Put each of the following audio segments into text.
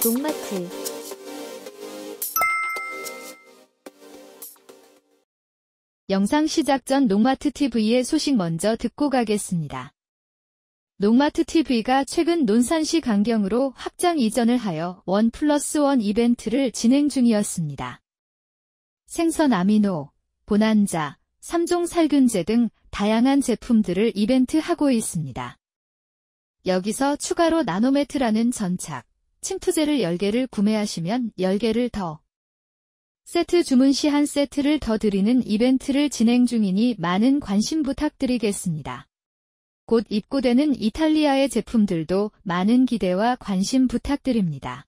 농마트. 영상 시작 전 농마트 TV의 소식 먼저 듣고 가겠습니다. 농마트 TV가 최근 논산시 강경으로 확장 이전을 하여 1+1 이벤트를 진행 중이었습니다. 생선 아미노, 보난자, 3종 살균제 등 다양한 제품들을 이벤트하고 있습니다. 여기서 추가로 나노매트라는 전착, 침투제를 10개를 구매하시면 10개를 더 세트 주문 시 한 세트를 더 드리는 이벤트를 진행 중이니 많은 관심 부탁드리겠습니다. 곧 입고되는 이탈리아의 제품들도 많은 기대와 관심 부탁드립니다.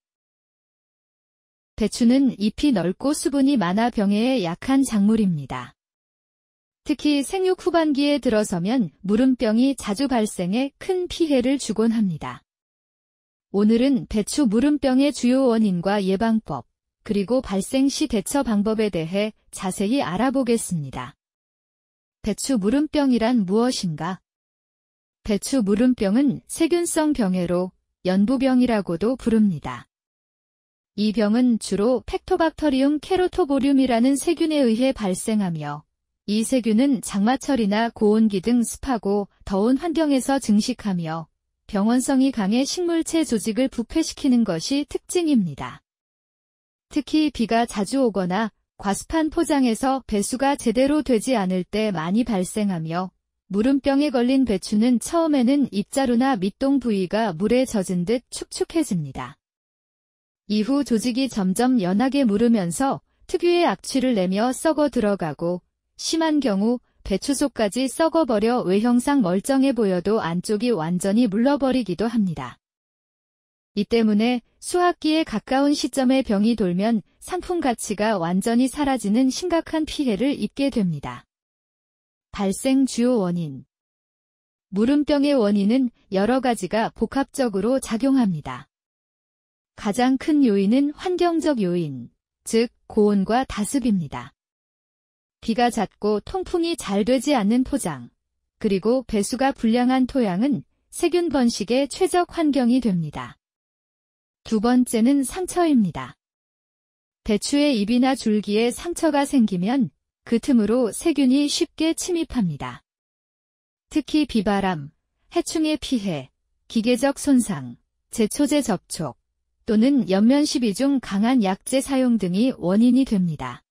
배추는 잎이 넓고 수분이 많아 병해에 약한 작물입니다. 특히 생육 후반기에 들어서면 무름병이 자주 발생해 큰 피해를 주곤 합니다. 오늘은 배추 무름병의 주요 원인과 예방법, 그리고 발생 시 대처 방법에 대해 자세히 알아보겠습니다. 배추 무름병이란 무엇인가? 배추 무름병은 세균성 병해로 연부병이라고도 부릅니다. 이 병은 주로 팩토박터리움 캐로토보륨이라는 세균에 의해 발생하며 이 세균은 장마철이나 고온기 등 습하고 더운 환경에서 증식하며 병원성이 강해 식물체 조직을 부패시키는 것이 특징입니다. 특히 비가 자주 오거나 과습한 포장에서 배수가 제대로 되지 않을 때 많이 발생하며 무름병에 걸린 배추는 처음에는 잎자루나 밑동 부위가 물에 젖은 듯 축축해집니다. 이후 조직이 점점 연하게 무르면서 특유의 악취를 내며 썩어 들어가고 심한 경우 배추속까지 썩어버려 외형상 멀쩡해 보여도 안쪽이 완전히 물러버리기도 합니다. 이 때문에 수확기에 가까운 시점에 병이 돌면 상품 가치가 완전히 사라지는 심각한 피해를 입게 됩니다. 발생 주요 원인. 무름병의 원인은 여러 가지가 복합적으로 작용합니다. 가장 큰 요인은 환경적 요인, 즉 고온과 다습입니다. 비가 잦고 통풍이 잘 되지 않는 포장, 그리고 배수가 불량한 토양은 세균 번식의 최적 환경이 됩니다. 두 번째는 상처입니다. 배추의 잎이나 줄기에 상처가 생기면 그 틈으로 세균이 쉽게 침입합니다. 특히 비바람, 해충의 피해, 기계적 손상, 제초제 접촉, 또는 연면 시비 중 강한 약제 사용 등이 원인이 됩니다.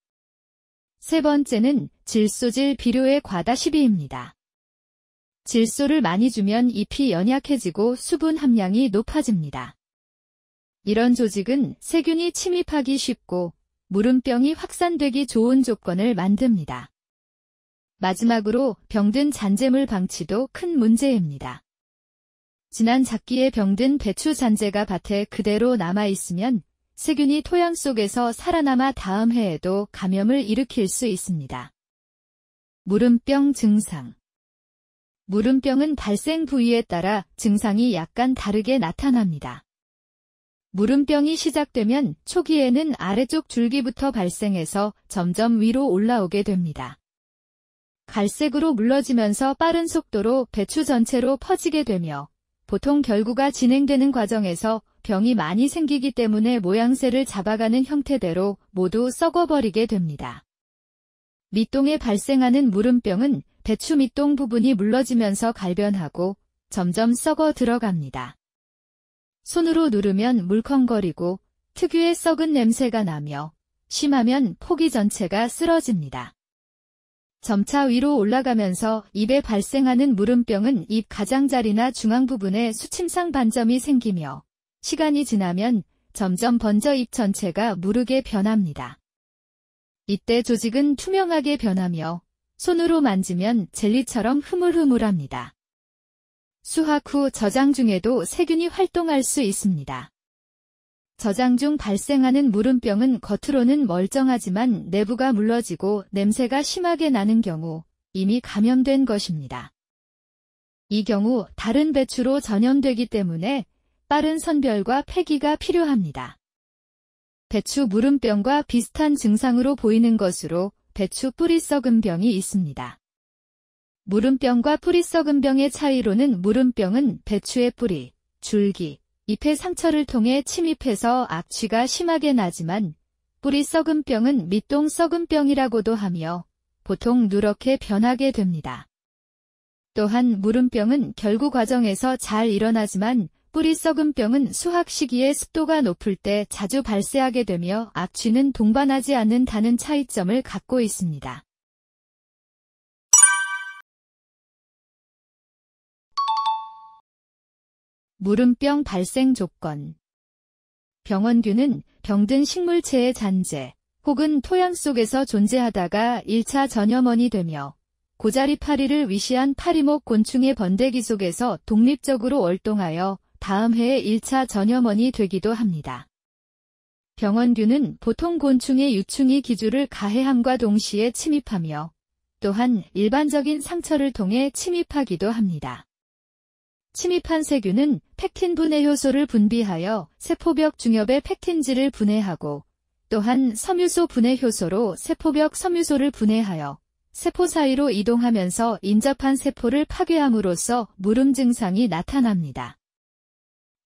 세 번째는 질소질 비료의 과다 시비입니다. 질소를 많이 주면 잎이 연약해지고 수분 함량이 높아집니다. 이런 조직은 세균이 침입하기 쉽고 무름병이 확산되기 좋은 조건을 만듭니다. 마지막으로 병든 잔재물 방치도 큰 문제입니다. 지난 작기에 병든 배추 잔재가 밭에 그대로 남아있으면 세균이 토양 속에서 살아남아 다음 해에도 감염을 일으킬 수 있습니다. 무름병 증상. 무름병은 발생 부위에 따라 증상이 약간 다르게 나타납니다. 무름병이 시작되면 초기에는 아래쪽 줄기부터 발생해서 점점 위로 올라오게 됩니다. 갈색으로 물러지면서 빠른 속도로 배추 전체로 퍼지게 되며 보통 결구가 진행되는 과정에서 병이 많이 생기기 때문에 모양새를 잡아가는 형태대로 모두 썩어버리게 됩니다. 밑동에 발생하는 무름병은 배추 밑동 부분이 물러지면서 갈변하고 점점 썩어 들어갑니다. 손으로 누르면 물컹거리고 특유의 썩은 냄새가 나며 심하면 포기 전체가 쓰러집니다. 점차 위로 올라가면서 잎에 발생하는 무름병은 잎 가장자리나 중앙 부분에 수침상 반점이 생기며 시간이 지나면 점점 번져 잎 전체가 무르게 변합니다. 이때 조직은 투명하게 변하며 손으로 만지면 젤리처럼 흐물흐물합니다. 수확 후 저장 중에도 세균이 활동할 수 있습니다. 저장 중 발생하는 무름병은 겉으로는 멀쩡하지만 내부가 물러지고 냄새가 심하게 나는 경우 이미 감염된 것입니다. 이 경우 다른 배추로 전염되기 때문에 빠른 선별과 폐기가 필요합니다. 배추 무름병과 비슷한 증상으로 보이는 것으로 배추 뿌리 썩은 병이 있습니다. 무름병과 뿌리 썩은 병의 차이로는 무름병은 배추의 뿌리, 줄기, 잎의 상처를 통해 침입해서 악취가 심하게 나지만 뿌리 썩은병은 밑동 썩은병이라고도 하며 보통 누렇게 변하게 됩니다. 또한 무름병은 결구 과정에서 잘 일어나지만 뿌리 썩은병은 수확 시기에 습도가 높을 때 자주 발생하게 되며 악취는 동반하지 않는다는 차이점을 갖고 있습니다. 무름병 발생 조건. 병원균은 병든 식물체의 잔재 혹은 토양 속에서 존재하다가 1차 전염원이 되며 고자리 파리를 위시한 파리목 곤충의 번데기 속에서 독립적으로 월동하여 다음 해에 1차 전염원이 되기도 합니다. 병원균은 보통 곤충의 유충이 기주를 가해함과 동시에 침입하며 또한 일반적인 상처를 통해 침입하기도 합니다. 침입한 세균은 펙틴 분해 효소를 분비하여 세포벽 중엽의 펙틴지를 분해하고 또한 섬유소 분해 효소로 세포벽 섬유소를 분해하여 세포 사이로 이동하면서 인접한 세포를 파괴함으로써 무름 증상이 나타납니다.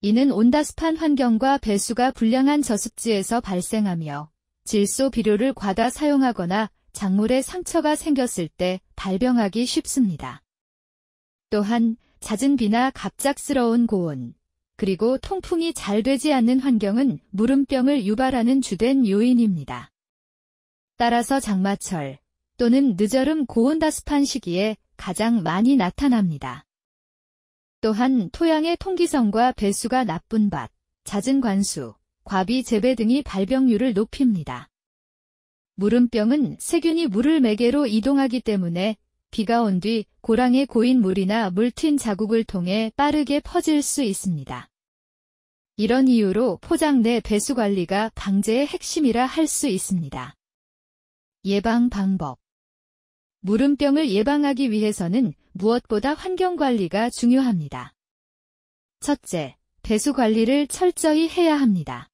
이는 온다습한 환경과 배수가 불량한 저습지에서 발생하며 질소 비료를 과다 사용하거나 작물에 상처가 생겼을 때 발병하기 쉽습니다. 또한 잦은 비나 갑작스러운 고온, 그리고 통풍이 잘 되지 않는 환경은 무름병을 유발하는 주된 요인입니다. 따라서 장마철 또는 늦여름 고온다습한 시기에 가장 많이 나타납니다. 또한 토양의 통기성과 배수가 나쁜 밭, 잦은 관수, 과비 재배 등이 발병률을 높입니다. 무름병은 세균이 물을 매개로 이동하기 때문에 비가 온 뒤 고랑에 고인 물이나 물 튄 자국을 통해 빠르게 퍼질 수 있습니다. 이런 이유로 포장 내 배수 관리가 방제의 핵심이라 할 수 있습니다. 예방 방법. 무름병을 예방하기 위해서는 무엇보다 환경 관리가 중요합니다. 첫째, 배수 관리를 철저히 해야 합니다.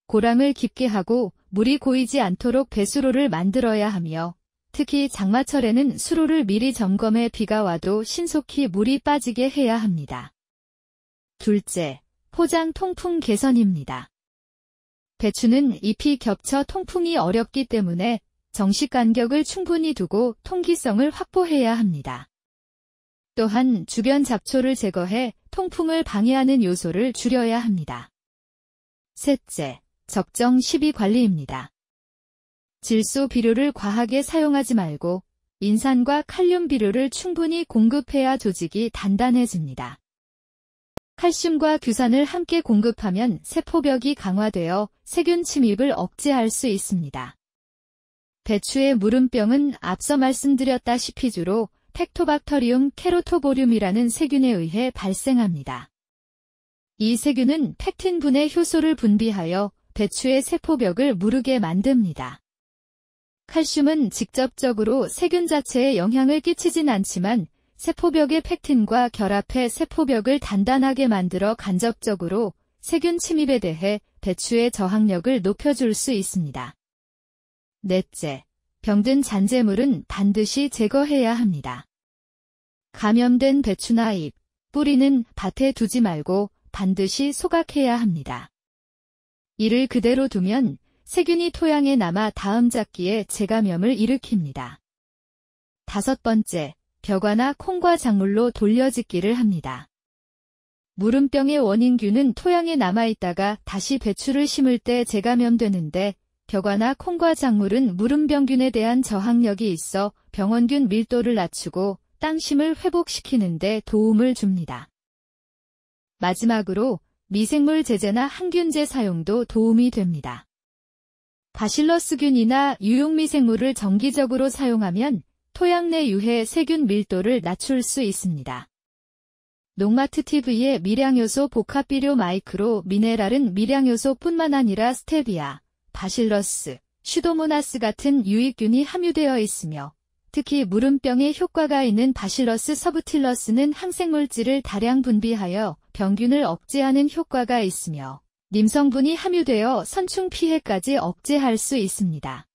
고랑을 깊게 하고 물이 고이지 않도록 배수로를 만들어야 하며 특히 장마철에는 수로를 미리 점검해 비가 와도 신속히 물이 빠지게 해야 합니다. 둘째, 포장 통풍 개선입니다. 배추는 잎이 겹쳐 통풍이 어렵기 때문에 정식 간격을 충분히 두고 통기성을 확보해야 합니다. 또한 주변 잡초를 제거해 통풍을 방해하는 요소를 줄여야 합니다. 셋째, 적정 시비 관리입니다. 질소 비료를 과하게 사용하지 말고 인산과 칼륨 비료를 충분히 공급해야 조직이 단단해집니다. 칼슘과 규산을 함께 공급하면 세포벽이 강화되어 세균 침입을 억제할 수 있습니다. 배추의 무름병은 앞서 말씀드렸다시피 주로 팩토박터리움 캐로토보륨이라는 세균에 의해 발생합니다. 이 세균은 펙틴 분해 효소를 분비하여 배추의 세포벽을 무르게 만듭니다. 칼슘은 직접적으로 세균 자체에 영향을 끼치진 않지만 세포벽의 펙틴과 결합해 세포벽을 단단하게 만들어 간접적으로 세균 침입에 대해 배추의 저항력을 높여줄 수 있습니다. 넷째, 병든 잔재물은 반드시 제거해야 합니다. 감염된 배추나 잎, 뿌리는 밭에 두지 말고 반드시 소각해야 합니다. 이를 그대로 두면 세균이 토양에 남아 다음 작기에 재감염을 일으킵니다. 다섯 번째, 벼과나 콩과 작물로 돌려짓기를 합니다. 무름병의 원인균은 토양에 남아있다가 다시 배추를 심을 때 재감염되는데 벼과나 콩과 작물은 무름병균에 대한 저항력이 있어 병원균 밀도를 낮추고 땅심을 회복시키는 데 도움을 줍니다. 마지막으로 미생물 제제나 항균제 사용도 도움이 됩니다. 바실러스균이나 유용미생물을 정기적으로 사용하면 토양 내 유해 세균 밀도를 낮출 수 있습니다. 농마트 TV의 미량요소 복합비료 마이크로 미네랄은 미량요소뿐만 아니라 스테비아, 바실러스, 슈도모나스 같은 유익균이 함유되어 있으며 특히 무름병에 효과가 있는 바실러스 서브틸러스는 항생물질을 다량 분비하여 병균을 억제하는 효과가 있으며 님 성분이 함유되어 선충 피해까지 억제할 수 있습니다.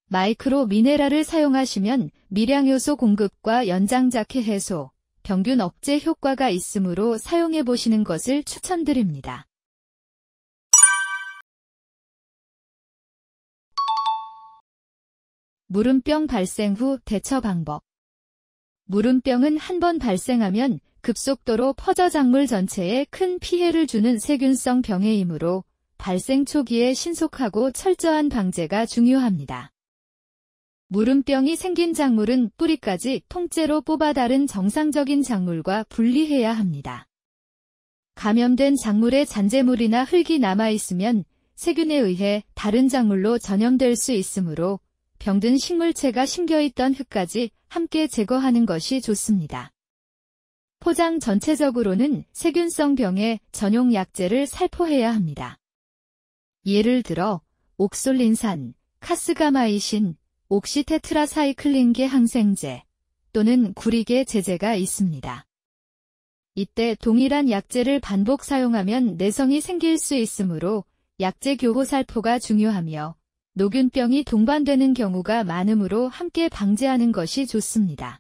마이크로 미네랄을 사용하시면 미량요소 공급과 연장작해 해소, 병균 억제 효과가 있으므로 사용해 보시는 것을 추천드립니다. 무름병 발생 후 대처 방법. 무름병은 한 번 발생하면 급속도로 퍼져 작물 전체에 큰 피해를 주는 세균성 병해이므로 발생 초기에 신속하고 철저한 방제가 중요합니다. 무름병이 생긴 작물은 뿌리까지 통째로 뽑아 다른 정상적인 작물과 분리해야 합니다. 감염된 작물에 잔재물이나 흙이 남아있으면 세균에 의해 다른 작물로 전염될 수 있으므로 병든 식물체가 심겨있던 흙까지 함께 제거하는 것이 좋습니다. 포장 전체적으로는 세균성 병에 전용 약재를 살포해야 합니다. 예를 들어 옥솔린산, 카스가마이신, 옥시테트라사이클린계 항생제 또는 구리계 제제가 있습니다. 이때 동일한 약재를 반복 사용하면 내성이 생길 수 있으므로 약재 교호 살포가 중요하며 노균병이 동반되는 경우가 많으므로 함께 방제하는 것이 좋습니다.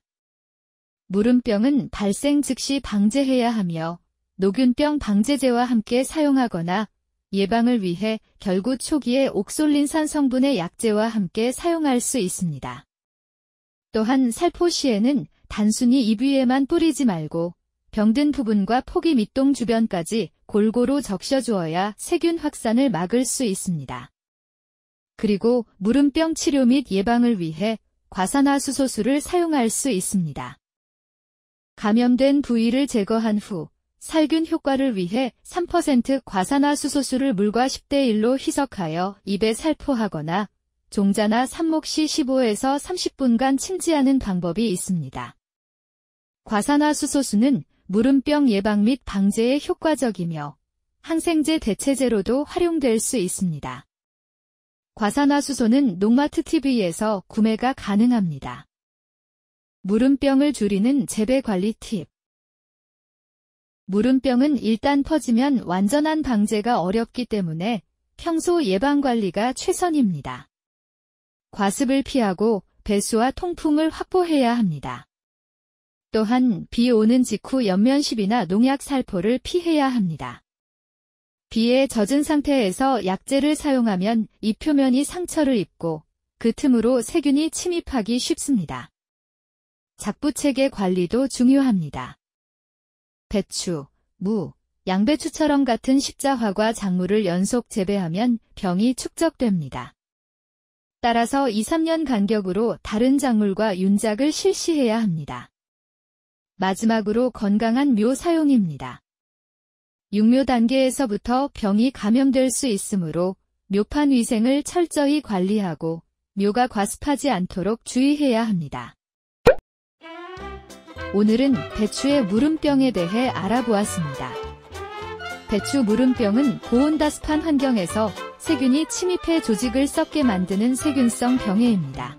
무름병은 발생 즉시 방제해야 하며 노균병 방제제와 함께 사용하거나 예방을 위해 결구 초기에 옥솔린산 성분의 약재와 함께 사용할 수 있습니다. 또한 살포 시에는 단순히 잎 위에만 뿌리지 말고 병든 부분과 포기 밑동 주변까지 골고루 적셔주어야 세균 확산을 막을 수 있습니다. 그리고 무름병 치료 및 예방을 위해 과산화수소수를 사용할 수 있습니다. 감염된 부위를 제거한 후 살균 효과를 위해 3% 과산화수소수를 물과 10대 1로 희석하여 입에 살포하거나 종자나 삽목 시 15에서 30분간 침지하는 방법이 있습니다. 과산화수소수는 무름병 예방 및 방제에 효과적이며 항생제 대체제로도 활용될 수 있습니다. 과산화수소는 농마트TV에서 구매가 가능합니다. 무름병을 줄이는 재배 관리 팁. 무름병은 일단 퍼지면 완전한 방제가 어렵기 때문에 평소 예방 관리가 최선입니다. 과습을 피하고 배수와 통풍을 확보해야 합니다. 또한 비 오는 직후 연면십이나 농약 살포를 피해야 합니다. 비에 젖은 상태에서 약재를 사용하면 잎 표면이 상처를 입고 그 틈으로 세균이 침입하기 쉽습니다. 작부책의 관리도 중요합니다. 배추, 무, 양배추처럼 같은 십자화과 작물을 연속 재배하면 병이 축적됩니다. 따라서 2-3년 간격으로 다른 작물과 윤작을 실시해야 합니다. 마지막으로 건강한 묘 사용입니다. 육묘 단계에서부터 병이 감염될 수 있으므로 묘판 위생을 철저히 관리하고 묘가 과습하지 않도록 주의해야 합니다. 오늘은 배추의 무름병에 대해 알아보았습니다. 배추 무름병은 고온다습한 환경에서 세균이 침입해 조직을 썩게 만드는 세균성 병해입니다.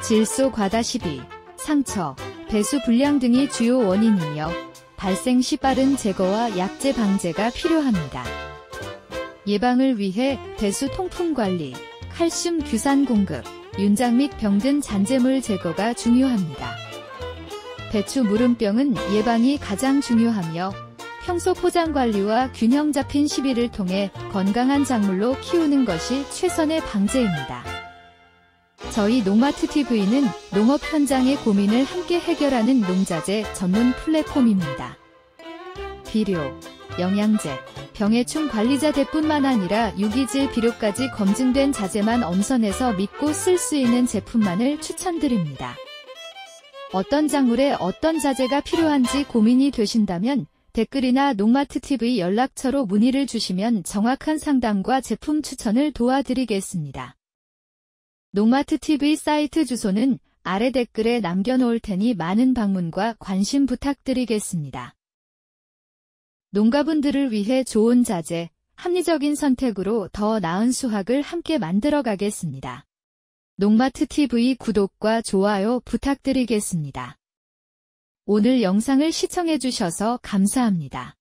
질소 과다 시비, 상처, 배수 불량 등이 주요 원인이며 발생 시 빠른 제거와 약재 방제가 필요합니다. 예방을 위해 배수 통풍 관리, 칼슘 규산 공급, 윤작 및 병든 잔재물 제거가 중요합니다. 배추 무름병은 예방이 가장 중요하며 평소 포장 관리와 균형 잡힌 시비를 통해 건강한 작물로 키우는 것이 최선의 방제입니다. 저희 농마트TV는 농업 현장의 고민을 함께 해결하는 농자재 전문 플랫폼입니다. 비료, 영양제, 병해충 관리자재뿐만 아니라 유기질 비료까지 검증된 자재만 엄선해서 믿고 쓸 수 있는 제품만을 추천드립니다. 어떤 작물에 어떤 자재가 필요한지 고민이 되신다면 댓글이나 농마트TV 연락처로 문의를 주시면 정확한 상담과 제품 추천을 도와드리겠습니다. 농마트TV 사이트 주소는 아래 댓글에 남겨놓을 테니 많은 방문과 관심 부탁드리겠습니다. 농가분들을 위해 좋은 자재, 합리적인 선택으로 더 나은 수확을 함께 만들어 가겠습니다. 농마트TV 구독과 좋아요 부탁드리겠습니다. 오늘 영상을 시청해주셔서 감사합니다.